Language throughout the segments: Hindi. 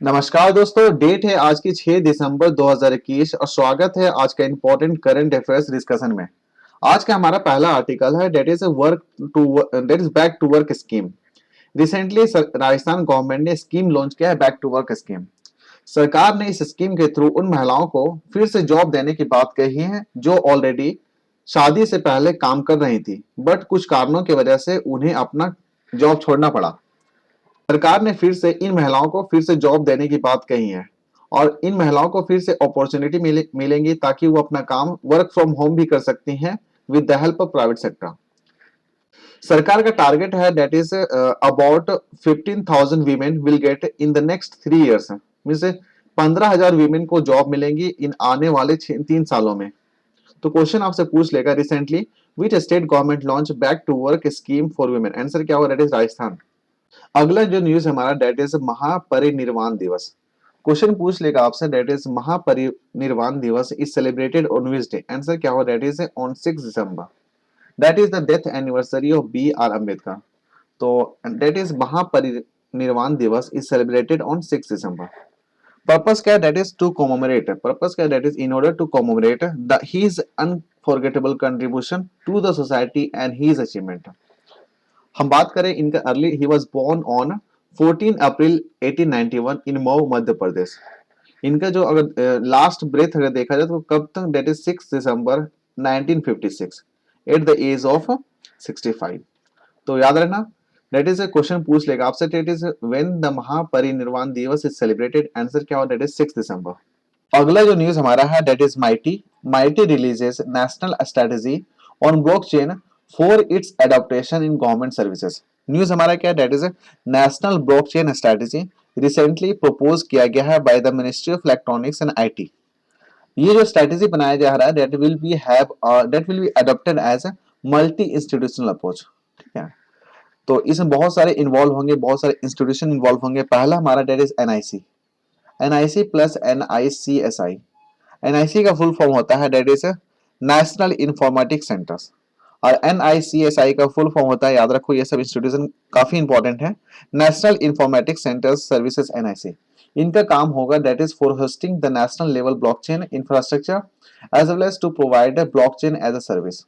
नमस्कार दोस्तों, डेट है आज की 6 दिसंबर 2021 और स्वागत है आज का इंपॉर्टेंट करंट अफेयर्स डिस्कशन में। आज का हमारा पहला आर्टिकल है that is back to work scheme. Recently Rajasthan government ने स्कीम लॉन्च किया है, बैक टू वर्क स्कीम। सरकार ने इस स्कीम के थ्रू उन महिलाओं को फिर से जॉब देने की बात कही है जो ऑलरेडी शादी से पहले काम कर रही थी, बट कुछ कारणों की वजह से उन्हें अपना जॉब छोड़ना पड़ा। सरकार ने फिर से इन महिलाओं को फिर से जॉब देने की बात कही है और इन महिलाओं को फिर से अपॉर्चुनिटी मिलेंगी ताकि वो अपना काम वर्क फ्रॉम होम भी कर सकती हैं with the help of private sector. सरकार का टारगेट है that is about 15,000 women will get in the next 3 years। Means 15,000 women को जॉब मिलेंगी इन आने वाले 3 सालों में। तो क्वेश्चन आपसे पूछ लेगा, recently which state government launch back to work scheme for women. Answer क्या होगा? That is Rajasthan. अगला जो न्यूज हमारा दैट इज महापरिनिर्वाण दिवस। क्वेश्चन पूछ लेगा आपसे, that is Mahaparinirvan Diwas is celebrated on which day. Answer क्या होगा? That is on 6 December. That is the death anniversary of B R Ambedkar. तो that is Mahaparinirvan Diwas is celebrated on 6 December. Purpose क्या है? That is to commemorate. Purpose क्या है? That is in order to commemorate the his unforgettable contribution to the society and his achievement. हम बात करें इनका early, he was born on 14 अप्रैल 1891 इन मऊ, मध्य प्रदेश। इनका जो अगर लास्ट ब्रेथ अगर देखा जाए तो कब तक? That is 6 December 1956 at the age of 65। तो याद रखना, दैट इज ए क्वेश्चन पूछ लेगा आपसे, that is when the Mahaparinirvan Diwas is celebrated. Answer क्या होगा? दैट इज 6 दिसंबर। अगला जो न्यूज हमारा है that is mighty. Mighty releases national strategy on blockchain for its adaptation in government services. News हमारा क्या है? That is national blockchain strategy recently propose किया गया है bye the ministry of electronics and IT. ये जो स्ट्रेटजी बनाया जा रहा है that will be adopted as a multi institutional approach. ठीक है, तो इसमें बहुत सारे इन्वॉल्व होंगे, बहुत सारे इंस्टीट्यूशन इन्वॉल्व होंगे। पहला हमारा that is NIC. NIC plus NICSI. NIC का फुल फॉर्म होता है that is National informatics Centres और एनआईसीएसआई का फुल फॉर्म होता है, याद रखो ये सब इंस्टीट्यूशन काफी इंपॉर्टेंट है, national informatics centres services NIC. इनका काम होगा that is for hosting the national level blockchain infrastructure as well as to provide blockchain as a service.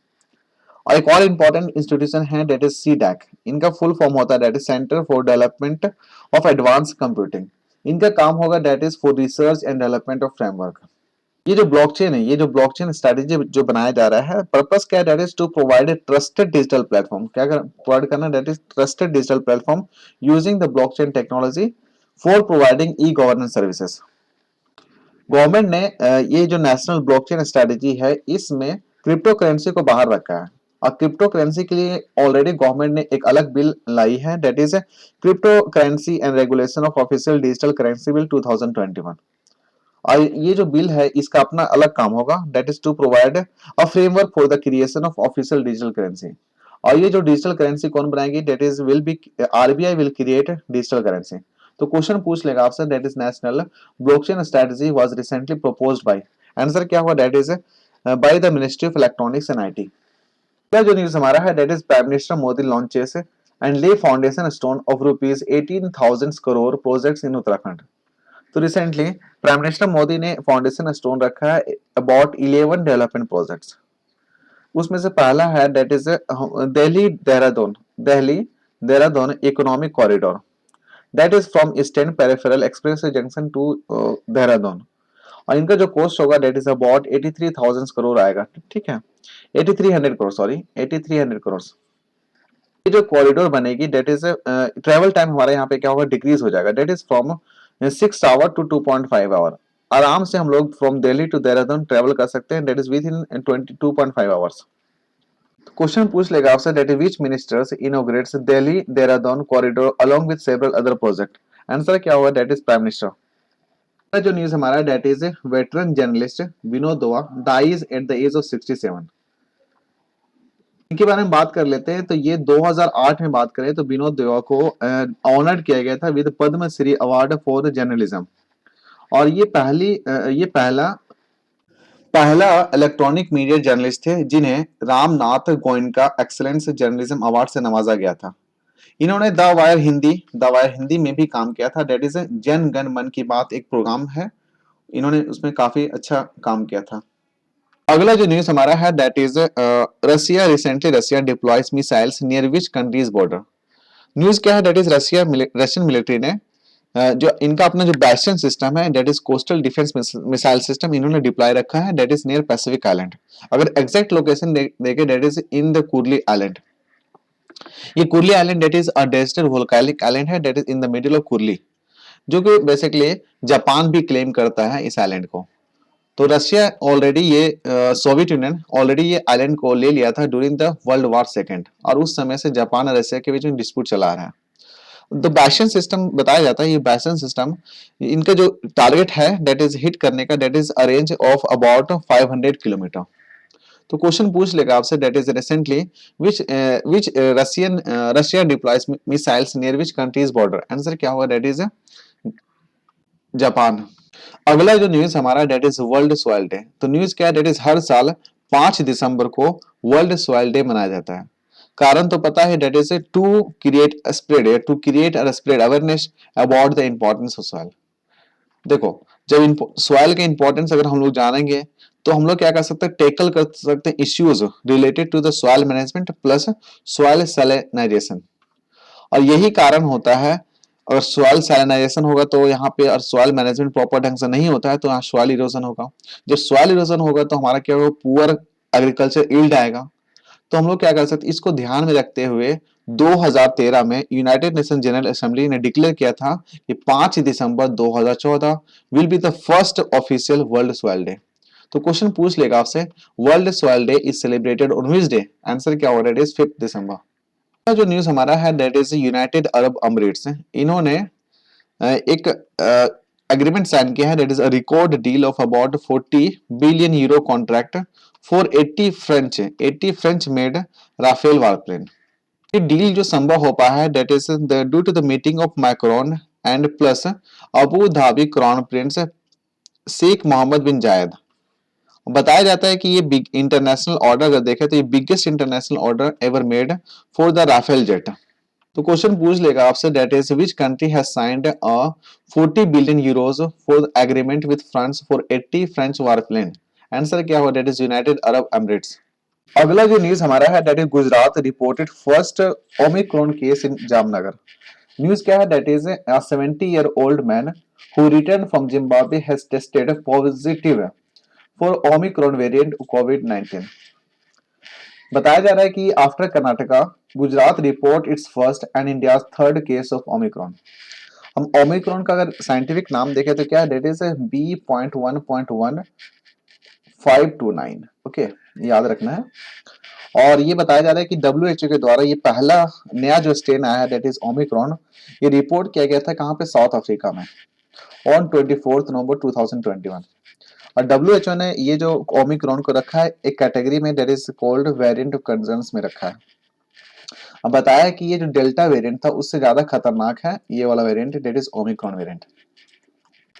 और एक और इंपॉर्टेंट इंस्टीट्यूशन है दैट इज सीडैक। इनका फुल फॉर्म होता है that is centre for development of advance computing. इनका काम होगा that is for research and development of framework. ये जो ब्लॉकचेन है, ये जो ब्लॉकचेन स्ट्रेटेजी जो बनाया जा रहा है, पर्पस क्या है? That is to provide a trusted digital platform. क्या प्रोवाइड करना? That is trusted digital platform using the blockchain technology for providing e governance services. Government ने ये जो नेशनल ब्लॉकचेन स्ट्रेटेजी है इसमें क्रिप्टो करेंसी को बाहर रखा है और क्रिप्टो करेंसी के लिए ऑलरेडी गवर्नमेंट ने एक अलग बिल लाई है that is crypto currency and regulation of official digital currency bill 2021। और ये जो बिल है इसका अपना अलग काम होगा that is to provide a framework for the creation of official digital currency. और ये जो डिजिटल करेंसी कौन बनाएगी? That is will be RBI will create digital currency. तो क्वेश्चन पूछ लेगा आपसे, that is national blockchain strategy was recently proposed by. Answer क्या होगा? That is by the ministry of electronics and IT. अगला जो न्यूज हमारा है that is prime minister Modi launches and ले foundation stone of rupees 18,000 crore projects in Uttarakhand. तो रिसेंटली प्राइम मिनिस्टर मोदी ने फाउंडेशन स्टोन रखा है अबाउट 11 डेवलपमेंट प्रोजेक्ट्स। उसमें से पहला है that is Delhi Dehradun economic corridor that is from eastern peripheral express junction to Dehradun. और इनका जो कॉस्ट होगा दैट इज अबाउट 83,000 करोड़ आएगा। ठीक है, 8300 करोड़, सॉरी 8300 करोड़। ये जो कॉरिडोर बनेगी दैट इज ट्रेवल टाइम हमारे यहाँ पे क्या होगा? डिक्रीज हो जाएगा that is from 6 hour to 2.5 hour. आराम से हम लोग from Delhi to Dehradun travel कर सकते हैं that is with in 22.5 hours. Question पूछ लेगा आपसे that is which ministers inaugurates Delhi Dehradun corridor along with several other project. Answer क्या होगा? That is prime minister. जो न्यूज हमारा that is veteran journalist Vinod Dua dies at the age of 67। इनके बारे में बात कर लेते हैं। तो ये 2008 में बात करें तो विनोद दुआ को ऑनर्ड किया गया था with Padmashri award for journalism. और ये पहला पहला इलेक्ट्रॉनिक मीडिया जर्नलिस्ट थे जिन्हें Ramnath Goenka excellence journalism award से नवाजा गया था। इन्होंने द वायर हिंदी में भी काम किया था। दैट इज जन गण मन की बात एक प्रोग्राम है, इन्होंने उसमें काफी अच्छा काम किया था। अगला जो न्यूज हमारा है that is Russia deploys missiles near which countries border. News क्या है दैट इज रशियन मिलिट्री ने जो इनका अपना जो बैस्टियन सिस्टम है that is coastal defence missile system इन्होंने डिप्लॉय रखा है that is near Pacific island. अगर एग्जैक्ट लोकेशन देखे that is in the Kuril island. ये Kuril island that is a desert volcanic island है that is in the middle of Kuril, जो कि बेसिकली जापान भी क्लेम करता है इस आइलैंड को। तो रशिया ऑलरेडी ये सोवियत यूनियन ऑलरेडी ये आइलैंड को ले लिया था during the world war second, और उस समय से जापान और रशिया के बीच में डिस्प्यूट चला रहा है। तो बैशन सिस्टम बताया जाता है, ये बैशन सिस्टम इनका जो टारगेट है दैट इज हिट करने का that is a range of about 500 kilometre. तो क्वेश्चन पूछ लेगा आपसे that is recently which Russia deploys missiles near which countries border. Answer क्या होगा दैट इज जापान। अगला जो न्यूज हमारा that is world soil day. तो न्यूज क्या है डेट इज हर साल 5 दिसंबर को वर्ल्ड सॉइल डे मनाया जाता है। कारण तो पता है डेट इज टू क्रिएट और spread awareness about the importance of soil. देखो, जब सॉइल के इंपॉर्टेंस अगर हम लोग जानेंगे तो हम लोग क्या कर सकते हैं, टेकल कर सकते हैं issues related to the soil management plus soil salinisation. और यही कारण होता है, अगर सॉइल सैलिनाइजेशन होगा तो यहाँ पे, और सॉइल मैनेजमेंट प्रॉपर ढंग से नहीं होता है तो यहाँ सॉइल इरोजन होगा। जब सॉइल इरोजन होगा तो हमारा क्या होगा, पुअर एग्रीकल्चर यील्ड आएगा। तो हम लोग क्या कर सकते हैं, इसको ध्यान में रखते हुए 2013 में यूनाइटेड नेशन जनरल असेंबली ने डिक्लेयर किया था कि 5 दिसंबर 2014 will be the first official world soil day. तो क्वेश्चन पूछ लेगा आपसे, world soil day is celebrated on which day. Answer क्या होगा, इट इज 5 दिसंबर। जो न्यूज हमारा है that is United Arab Emirates. इन्होंने एक एग्रीमेंट साइन किया है that is a record deal of about 40 billion euro contract for 80 French made Rafale warplane. ये डील जो संभव हो पाया है that is due to the meeting of Macron and plus Abu Dhabi crown prince Sheikh Mohammed bin Zayed. बताया जाता है कि ये बिग इंटरनेशनल ऑर्डर अगर देखें तो ये biggest international order ever made for the Rafale jet. तो क्वेश्चन पूछ लेगा आपसे that is which country has signed a 40 billion euros for agreement with France for 80 French warplane. Answer क्या होगा, that is United Arab Emirates. अगला जो न्यूज हमारा है that is Gujarat reported first Omicron case in Jamnagar. News क्या है that is a 70-year-old man who returned from Zimbabwe has tested positive for Omicron variant COVID-19। बताया जा रहा है कि after Karnataka Gujarat report it's first and India third case of Omicron. हम ओमिक्रॉन का अगर साइंटिफिक नाम देखें तो क्या है, डेट इज B.1.1.1529। ओके, याद रखना है। और ये बताया जा रहा है कि WHO के द्वारा ये पहला नया जो स्ट्रेन आया है डेट इज ओमिक्रॉन, ये रिपोर्ट किया गया था कहाँ पे, साउथ अफ्रीका में ऑन 24 नवंबर 2021। और WHO ने ये जो ओमिक्रॉन को रखा है एक कैटेगरी में that is called variant of concerns में रखा है। अब बताया कि ये जो डेल्टा वेरिएंट था उससे ज्यादा खतरनाक है ये वाला variant, that is omicron variant.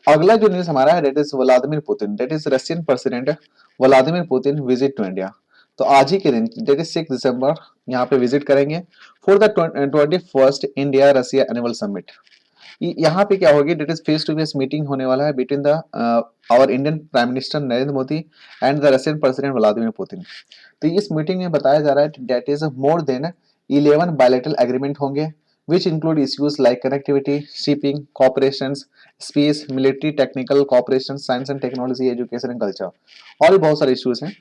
अगला जो न्यूज हमारा है that is Vladimir Putin, that is Russian president Vladimir Putin visit to India. तो आज ही के दिन दैट इज 6 दिसंबर यहाँ पे विजिट करेंगे for the 21st India Russia annual summit. यहाँ पे क्या होगी, that is face to face meeting होने वाला है between the our Indian prime minister Narendra Modi and the Russian president Vladimir Putin. तो इस मीटिंग में बताया जा रहा है that is more than 11 bilateral agreement होंगे which include issues like connectivity, shipping, cooperations, space, military, technical cooperation, science and technology, education and culture, और भी बहुत सारे इश्यूज हैं।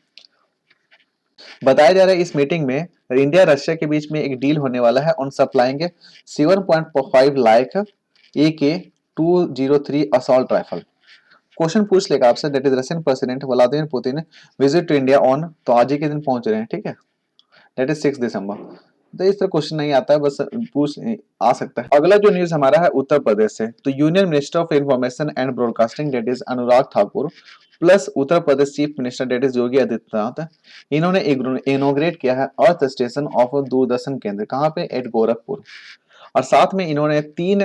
बताया जा रहा है इस मीटिंग में इंडिया रशिया के बीच में एक डील होने वाला है on supplying 7.5 lakh AK-203 assault rifle. Question पूछ लेगा आपसे that is Russian president Vladimir Putin visit to India on, तो आज ही के दिन पहुंच रहे हैं, ठीक है, दैट इज 6 दिसंबर। तो इस तरह क्वेश्चन नहीं आता है, बस पूछ आ सकता है। अगला जो न्यूज हमारा है उत्तर प्रदेश से, तो union minister of information and broadcasting that is Anurag Thakur plus Uttar Pradesh chief minister that is Yogi Adityanath, इन्होंने इनोग्रेट किया है अर्थ स्टेशन ऑफ दूरदर्शन केंद्र, कहाँ पे, एट गोरखपुर। और साथ में इन्होंने 3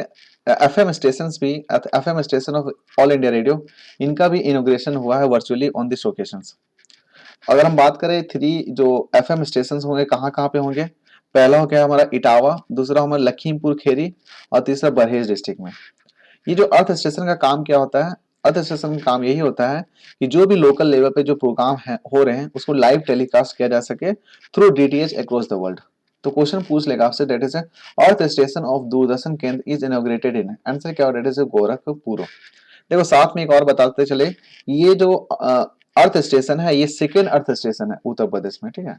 एफएम स्टेशन भी, FM station of all India radio, इनका भी इनोग्रेशन हुआ है वर्चुअली ऑन दिस ओकेशंस। अगर हम बात करें 3 जो एफएम स्टेशन होंगे कहाँ कहाँ पे होंगे, पहला हो गया हमारा इटावा, दूसरा हमारा लखीमपुर खेरी और तीसरा बरहेज डिस्ट्रिक्ट में। ये जो अर्थ स्टेशन का काम क्या होता है, अर्थ स्टेशन का काम यही होता है कि जो भी लोकल लेवल पे जो प्रोग्राम है हो रहे हैं उसको लाइव टेलीकास्ट किया जा सके through DTH across the world. तो क्वेश्चन पूछ लेगा आपसे, that is earth station of Doordarshan Kendra is inaugurated in, answer क्या होगा, डेट इज गोरखपुर। देखो साथ में एक और बताते चले, ये जो अर्थ स्टेशन है ये सेकेंड अर्थ स्टेशन है उत्तर प्रदेश में, ठीक है।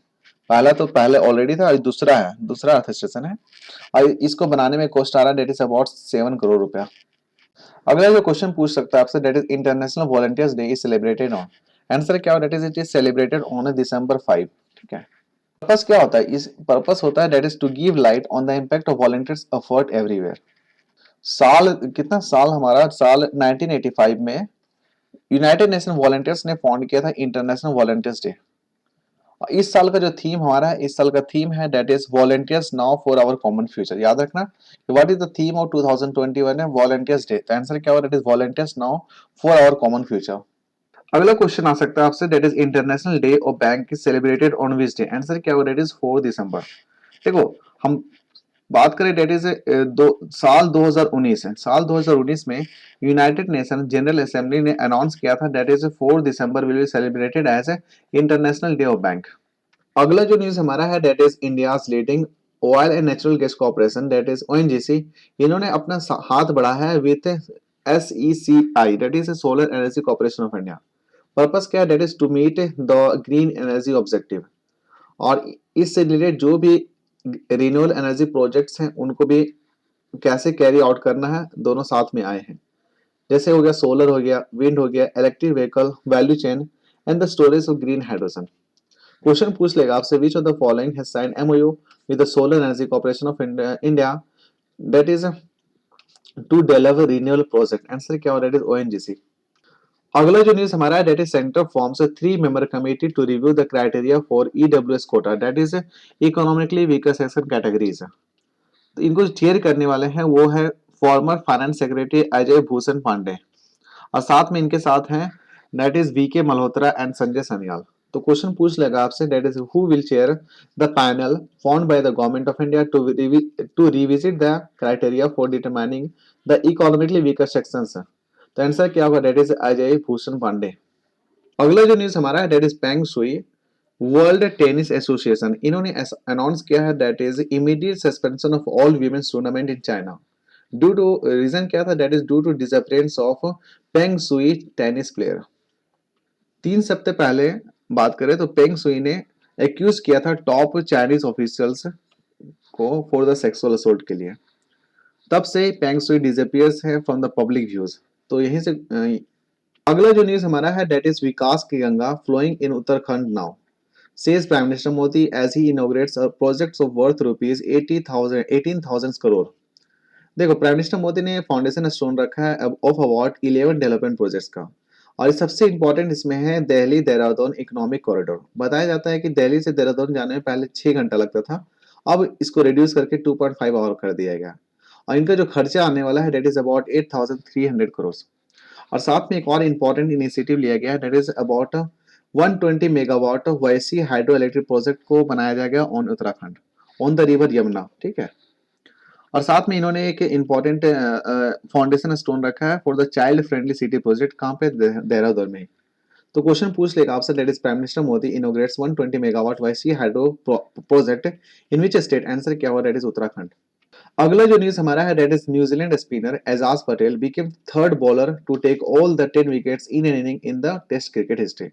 पहला तो पहले ऑलरेडी था और दूसरा है, दूसरा अर्थ स्टेशन है और इसको बनाने में कॉस्ट आ रहा है डेट इज अबाउट 7 करोड़ रुपया। अगला जो क्वेश्चन पूछ सकता है आपसे, that is international volunteers day is celebrated on, answer क्या होगा, that is it is celebrated on December 5, ठीक है। पर्पस क्या होता है, इस पर्पस होता है that is to give light on the impact of volunteers effort everywhere. साल कितना, साल हमारा साल 1985 में यूनाइटेड नेशन वॉलंटियर्स ने फाउंड किया था इंटरनेशनल वॉलंटियर्स डे। इस साल का जो थीम हमारा है, इस साल का थीम है that is volunteers now for our common future. याद रखना what is the theme of 2021 है वॉलंटियर्स डे, तो आंसर क्या होगा, that is volunteers now for our common future. अगला क्वेश्चन आ सकता है आपसे, that is international day of bank is celebrated on which day, answer क्या होगा, डेट इज 4 दिसंबर। देखो हम बात करें डेट इज साल 2019 है, साल 2019 में यूनाइटेड नेशन जनरल असेंबली ने अनाउंस किया था that is 4 December will be celebrated as a international day of bank. अगला जो न्यूज हमारा है that is India leading oil and natural gas corporation that is ONGC, इन्होंने अपना हाथ बढ़ाया है with SECI that is solar energy corporation of India. Purpose क्या है, that is to meet the green energy objective, और इससे रिलेटेड जो भी रिन्यूएबल एनर्जी प्रोजेक्ट्स हैं उनको भी कैसे कैरी आउट करना है, दोनों साथ में आए हैं। जैसे हो गया सोलर, हो गया विंड, हो गया electric vehicle value chain and the storage of green hydrogen. Question पूछ लेगा आपसे, which of the following has signed MOU with the solar energy corporation of India that is to develop renewable project, answer क्या होगा, दैट इज ओएनजीसी। अगला जो न्यूज हमारा है, that is centre forms a 3 member committee to review the criteria for EWS quota that is economically weaker section categories. तो इनको चेयर करने वाले हैं वो है former finance secretary Ajay Bhushan Pandey, और साथ में इनके साथ हैं that is VK Malhotra and Sanjay Sanyal. तो क्वेश्चन पूछ लेगा आपसे, that is who will chair the panel formed by the government of India to revisit the criteria for determining the economically weaker sections. तो आंसर क्या होगा, दैट इज अजय भूषण पांडे। अगला जो न्यूज हमारा है, that is Peng Shuai World Tennis Association, इन्होंने अनाउंस किया है that is immediate suspension of all women's tournament in China. Due to reason क्या था, that is due to disappearance of Peng Shuai tennis player. 3 सप्ताह पहले बात करें तो पेंग सुई ने एक्यूज किया था टॉप चाइनीज ऑफिशियल्स को फॉर द सेक्सुअल असोल्ट के लिए। तब से पेंग सुई डिसअपियर्स है फ्रॉम द पब्लिक व्यूज। तो यहीं से अगला जो न्यूज हमारा है, दैट इज विकास की Ganga flowing in Uttarakhand now says Prime Minister Modi as he inaugurates a projects of worth rupees 18,000 crore। देखो प्राइम मिनिस्टर मोदी ने फाउंडेशन स्टोन रखा है ऑफ अबाउट 11 डेवलपमेंट प्रोजेक्ट्स का, और सबसे इंपॉर्टेंट इसमें है दिल्ली देहरादून इकोनॉमिक कॉरिडोर। बताया जाता है कि दिल्ली से देहरादून जाने में पहले 6 घंटा लगता था, अब इसको रिड्यूस करके 2.5 आवर कर दिया गया, और इनका जो खर्चा आने वाला है डेट इज अबाउट 8,300 करोड़। और साथ में एक और इम्पोर्टेंट इनिशिएटिव लिया गया है that is about 120 megawatt Vyasi hydro electric project को बनाया जाएगा on Uttarakhand on the river Yamuna, ठीक है। और साथ में इन्होंने एक इम्पोर्टेंट फाउंडेशन स्टोन रखा है for the child friendly city project, कहाँ पे, देहरादून में। तो क्वेश्चन पूछ लेगा आपसे, that is prime minister Modi inaugurates 120 megawatt Vyasi hydro project in which state, answer क्या होगा, दैट इज उत्तराखंड। अगला जो न्यूज हमारा है, that is New Zealand spinner Ejaz Patel became third bowler to take all the 10 wickets in an inning in the test cricket history.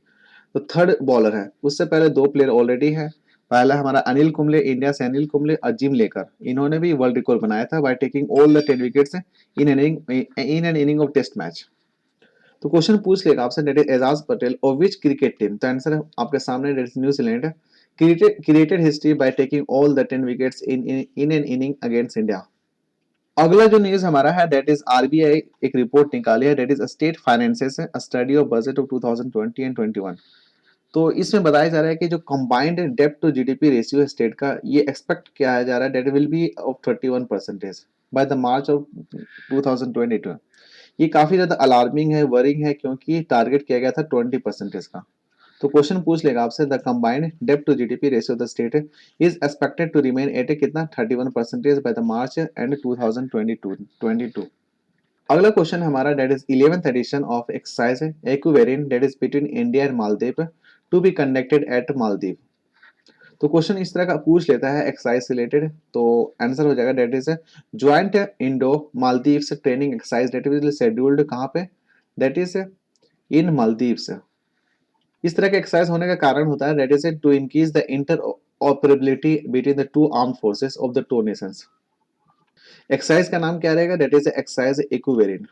तो थर्ड बॉलर है, उससे पहले 2 प्लेयर ऑलरेडी है। पहला हमारा अनिल कुंबले, इंडिया से अनिल कुंबले और जिम लेकर, इन्होंने भी वर्ल्ड रिकॉर्ड बनाया था by taking all the 10 wickets in an inning of test match. तो क्वेश्चन पूछ लेगा आपसे, डेट इज एजाज पटेल और विच क्रिकेट टीम, तो आंसर आपके सामने date is New Zealand created history by taking all the 10 wickets in an inning against India. अगला जो न्यूज हमारा है, डेट इज आरबीआई एक रिपोर्ट निकाली है, that is state finances study of budget of 2020 and 21। तो इसमें बताया जा रहा है कि जो कंबाइंड डेब्ट टू जीडीपी रेशियो है स्टेट का, ये एक्सपेक्ट किया जा रहा है that will be of 31% by the March of 2022। ये काफी ज्यादा अलार्मिंग है, वरिंग है, क्योंकि टारगेट किया गया था 20% का। तो क्वेश्चन पूछ लेगा आपसे, द कंबाइंड डेब्ट to GDP ratio the state is expected to remain at a कितना 31% बाय द मार्च एंड 2022। अगला क्वेश्चन हमारा that is 11th edition of exercise Ekuverin that is between India and Maldives to be conducted at Maldives. तो क्वेश्चन इस तरह का पूछ लेता है एक्सरसाइज से रिलेटेड, तो आंसर हो जाएगा that is joint Indo Maldives training exercise that is scheduled कहाँ पे, डेट इज इन मालदीव्स। इस तरह के एक्सरसाइज होने का कारण होता है that is to increase the interoperability between the two arm forces of the two nations. Exercise का नाम क्या रहेगा, डेट इज एक्सरसाइज इक्विवेरिएंट।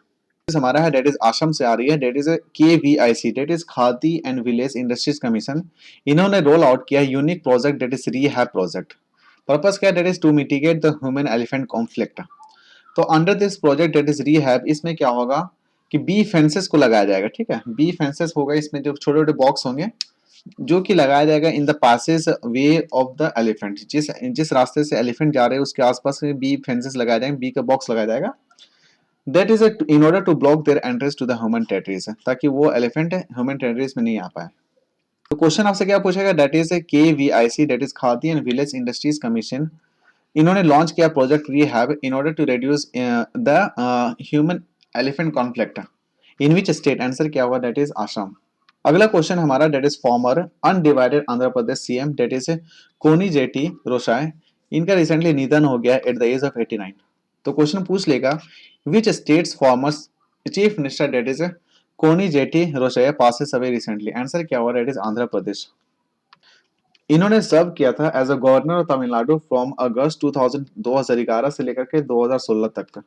हमारा है डेट इज आश्रम से आ रही है, that is KVIC that is Khadi and village industries commission. इन्होंने रोल आउट किया unique project that is rehab project. Purpose क्या है, that is to mitigate the human elephant conflict. तो under this project that is rehab, इसमें क्या होगा कि बी फेंसेस को लगाया जाएगा, ठीक है, बी फेंसेस होगा, इसमें जो छोटे छोटे बॉक्स होंगे जो कि लगाया जाएगा in the passage way of the elephant, जिस जिस रास्ते से एलिफेंट जा रहे हैं उसके आसपास में बी फेंसेस लगाए जाएंगे, बी का बॉक्स लगाया जाएगा। That is in order to block their entrance to the human territories, ताकि वो एलिफेंट ह्यूमन टेरिटरीज में नहीं आ पाए। तो क्वेश्चन आपसे क्या पूछेगा, that is KVIC that is Khadi and village industries commission. इन्होंने लॉन्च किया project rehab in order to reduce the human elephant conflict. In which state, answer क्या होगा, दैट इज आसाम। अगला क्वेश्चन हमारा that is former undivided Andhra Pradesh CM that is Konijeti Rosaiah. इनका रिसेंटली निधन हो गया एट द एज ऑफ 89। तो क्वेश्चन पूछ लेगा which states former chief minister that is Konijeti Rosaiah passes away recently, answer क्या होगा, डेट इज आंध्र प्रदेश। इन्होंने सर्व किया था as a governor of Tamil Nadu from August 2011 से लेकर के 2016 तक।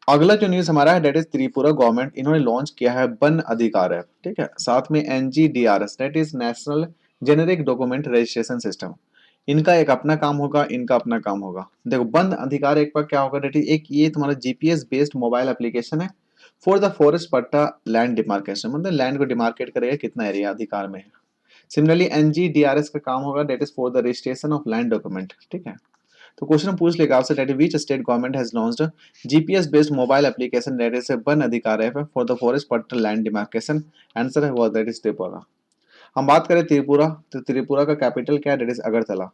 अगला जो न्यूज हमारा है डेट इज त्रिपुरा गवर्नमेंट, इन्होंने लॉन्च किया है वन अधिकार ऐप, ठीक है, साथ में NGDRS that is national generic document registration system. इनका एक अपना काम होगा, इनका अपना काम होगा। देखो वन अधिकार एक पर क्या होगा, डेट इज एक ये तुम्हारा GPS बेस्ड मोबाइल एप्लीकेशन है for the forest patta land demarcation, मतलब लैंड को डिमार्केट करेगा कितना एरिया अधिकार में है। सिमिलरली NGDRS का काम होगा that is for the registration of land document, ठीक है। तो क्वेश्चन पूछ लेगा आपसे that which state government has launched GPS based mobile application that is Van Adhikar app for the forest patta land demarcation, answer है वो दैट इज त्रिपुरा। हम बात करें त्रिपुरा, तो त्रिपुरा का कैपिटल क्या है, डेट इज अगरतला।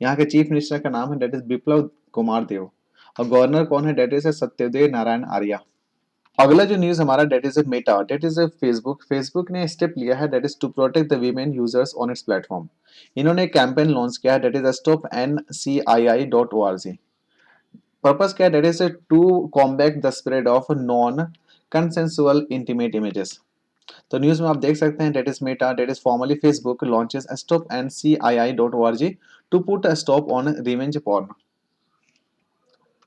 यहाँ के चीफ मिनिस्टर का नाम है डेट इज बिप्लब कुमार देव, और गवर्नर कौन है, डेट इज सत्यदेव नारायण आर्या। अगला जो न्यूज हमारा that is Meta that is Facebook ने स्टेप लिया है that is to protect the women users on its platform. इन्होंने एक कैंपेन लॉन्च किया है डेट इज stopncii.org। पर्पस क्या है, that is to combat the spread of non consensual intimate images. तो न्यूज में आप देख सकते हैं that is Meta that is formerly Facebook launches stopncii.org to put a stop on revenge porn.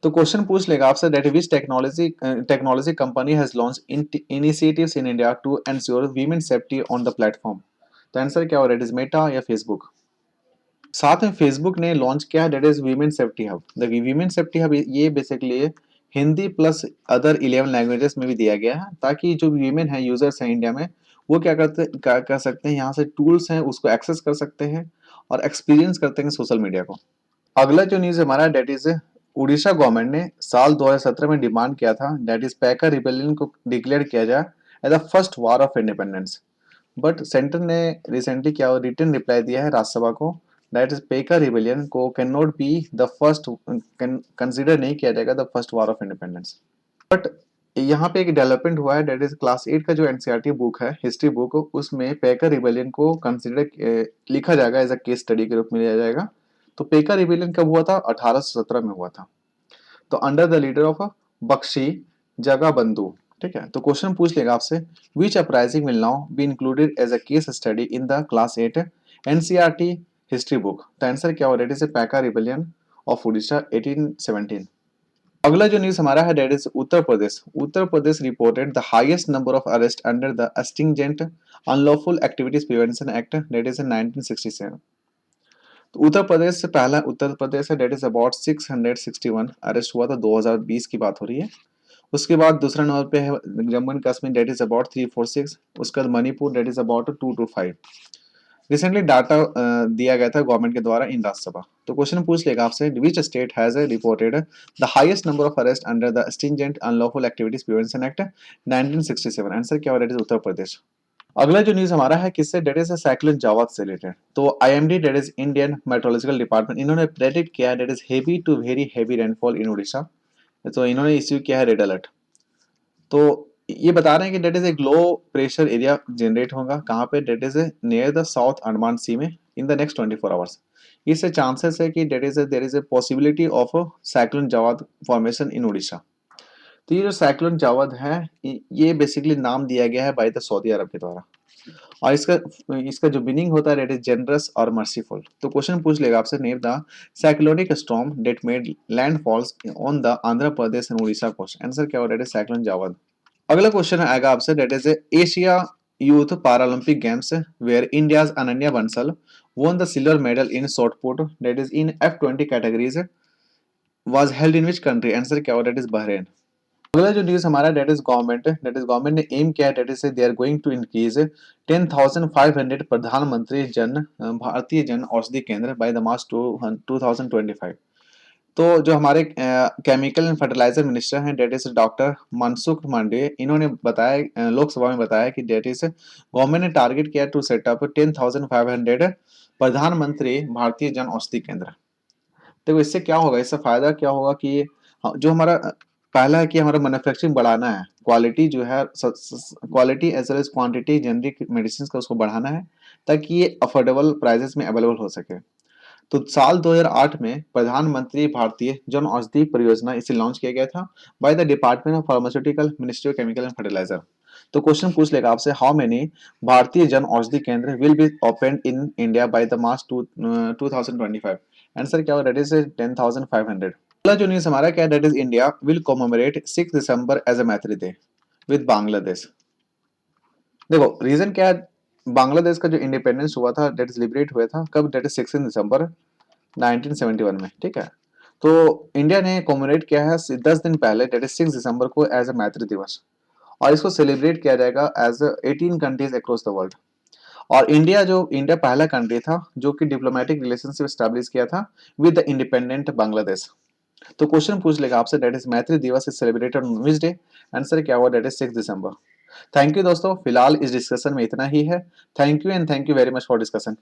तो क्वेश्चन पूछ लेगा आपसे that which technology company has launch initiatives in India to ensure women safety on the platform. तो आंसर क्या होगा, डेट इज मेटा या फेसबुक। साथ में फेसबुक ने लॉन्च किया है that is women safety hub. The women safety hub ये basically Hindi plus other 11 languages में भी दिया गया है, ताकि जो वीमेन है यूजर्स हैं इंडिया में, वो क्या कर सकते हैं, यहाँ से टूल्स हैं उसको एक्सेस कर सकते हैं और एक्सपीरियंस करते हैं सोशल मीडिया को। अगला जो न्यूज हमारा डेट इज उड़ीसा गवर्नमेंट ने साल 2017 में डिमांड किया था डेट इज पैका रिबेलियन को डिक्लेयर किया जाए as the first war of independence. But centre ने रिसेंटली क्या रिटर्न रिप्लाई दिया है राज्यसभा को, दैट इज पेका रिबेलियन को can not be the first, consider नहीं किया जाएगा the first war of independence. But यहाँ पे एक डेवलपमेंट हुआ है डेट इज क्लास 8 का जो NCERT बुक है हिस्ट्री बुक, उसमें पेका रिबेलियन को कंसिडर लिखा जाएगा एज अ केस स्टडी के रूप में लिया जाएगा। तो पेका रिबेलियन कब हुआ था, 1817 में हुआ था, तो under the leader of Bakshi Jagabandhu, ठीक है। तो क्वेश्चन पूछ लेगा आपसे which uprising will now be included as a case study in the class 8 NCERT history book. तो आंसर क्या होगा, that is Paika rebellion of Orissa 1817। अगला जो न्यूज हमारा है that is Uttar Pradesh reported the highest number of arrest under the stringent unlawful activities prevention act that is 1967। तो उत्तर प्रदेश से पहला उत्तर प्रदेश है डेट इज अबाउट 661 अरेस्ट हुआ था, 2020 की बात हो रही है। उसके बाद दूसरा नंबर पे है Jammu and Kashmir that is about 346। उसके बाद Manipur that is about 225। Recently data दिया गया था गवर्नमेंट के द्वारा इन राज्यसभा। तो क्वेश्चन पूछ लेगा आपसे which state has reported the highest number of arrest under the stringent unlawful activities prevention act 1967, answer क्या होगा, इट इज उत्तर प्रदेश। अगला जो न्यूज हमारा है किससे, डेट इज साइक्लोन जावाद से रिलेटेड। तो IMD that is Indian meteorological department, इन्होंने प्रेडिक्ट किया that is heavy to very heavy rainfall in Orissa. तो इन्होंने इश्यू किया है रेड अलर्ट। तो ये बता रहे हैं कि that is a low pressure area generate होगा कहाँ पे, that is near the south Andaman sea में इन द नेक्स्ट 24 आवर्स। इससे चांसेस है कि that is there is a possibility of cyclone Jawad formation in Orissa. तो ये जो साइक्लोन जावाद है ये बेसिकली नाम दिया गया है बाय द सऊदी अरब के द्वारा। और इसका इसका जो मीनिंग होता है डेट इज जनरस और मर्सीफुल। तो क्वेश्चन पूछ लेगा आपसे, name the cyclonic storm that made landfalls on the Andhra Pradesh and Orissa coast. Answer क्या होगा, डेट इज साइक्लोन जावाद। अगला क्वेश्चन आएगा आपसे, that is Asia youth paralympic games where India's Ananya Bansal won the silver medal in shot put, that is in F20 categories, was held in which country? Answer क्या होगा, डेट इज बहरेन। अगला जो न्यूज हमारा डेट इज गवर्नमेंट ने एम किया है, that is they are going to increase 10,500 Pradhan Mantri जन भारतीय जन औषधि केंद्र बाय द मार्च 2025। तो जो हमारे केमिकल एंड फर्टिलाइजर मिनिस्टर हैं that is doctor Mansukh Mandaviya, इन्होंने बताया लोकसभा में बताया कि डेट इज गवर्नमेंट ने टारगेट किया टू सेटअप 10,500 प्रधानमंत्री भारतीय जन औषधि केंद्र। देखो इससे क्या होगा, इससे फायदा क्या होगा कि जो हमारा पहला है कि हमारा मैन्युफैक्चरिंग बढ़ाना है, क्वालिटी जो है quality as well as quantity generic medicine का उसको बढ़ाना है ताकि ये अफोर्डेबल प्राइसेस में अवेलेबल हो सके। तो साल 2008 में प्रधानमंत्री भारतीय जन औषधि परियोजना इसे लॉन्च किया गया था by the department of pharmaceutical ministry of chemical and fertiliser. तो क्वेश्चन पूछ लेगा आपसे, how many Bhartiya Jan Aushadhi Kendra will be open in India by the March 2025। Answer क्या होगा, दैट इज 10,500। अगला जो न्यूज हमारा क्या है, that is India will commemorate 6 December as a Maitri day with Bangladesh. देखो रीजन क्या है, बांग्लादेश का जो इंडिपेंडेंस हुआ था डेट इज लिबरेट हुआ था कब, डेट इज 16 दिसंबर 1971 में, ठीक है। तो इंडिया ने कॉमेमोरेट किया है 10 दिन पहले डेट इज 6 दिसंबर को एज अ मैत्री दिवस, और इसको सेलिब्रेट किया जाएगा as 18 countries across the world. और इंडिया पहला कंट्री था जो कि डिप्लोमेटिक रिलेशनशिप स्टैब्लिश किया था विद द इंडिपेंडेंट बांग्लादेश। तो क्वेश्चन पूछ लेगा आपसे, that is Maitri Diwas is celebrated on which day. Answer क्या हुआ, that is 6 December. Thank you दोस्तों, फिलहाल इस डिस्कशन में इतना ही है। Thank you and thank you very much for discussion.